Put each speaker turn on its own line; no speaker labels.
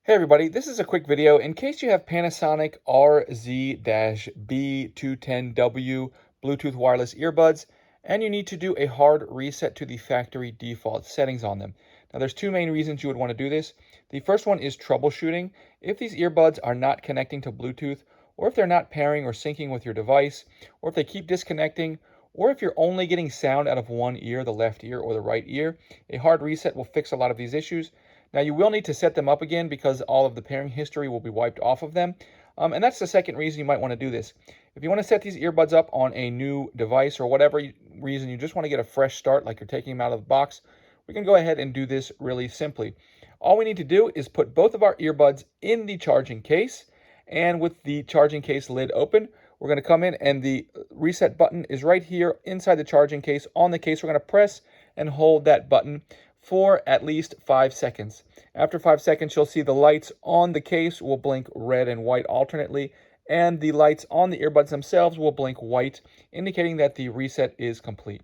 Hey everybody, this is a quick video in case you have Panasonic RZ-B210W Bluetooth wireless earbuds and you need to do a hard reset to the factory default settings on them. Now there's two main reasons you would want to do this. The first one is troubleshooting. If these earbuds are not connecting to Bluetooth, or if they're not pairing or syncing with your device, or if they keep disconnecting, or if you're only getting sound out of one ear, the left ear or the right ear, a hard reset will fix a lot of these issues. Now you will need to set them up again because all of the pairing history will be wiped off of them. And that's the second reason you might want to do this. If you want to set these earbuds up on a new device or whatever reason you just want to get a fresh start, like you're taking them out of the box, we can go ahead and do this really simply. All we need to do is put both of our earbuds in the charging case, and with the charging case lid open, we're going to come in and the reset button is right here inside the charging case. On the case, we're going to press and hold that button for at least 5 seconds. After 5 seconds, you'll see the lights on the case will blink red and white alternately, and the lights on the earbuds themselves will blink white, indicating that the reset is complete.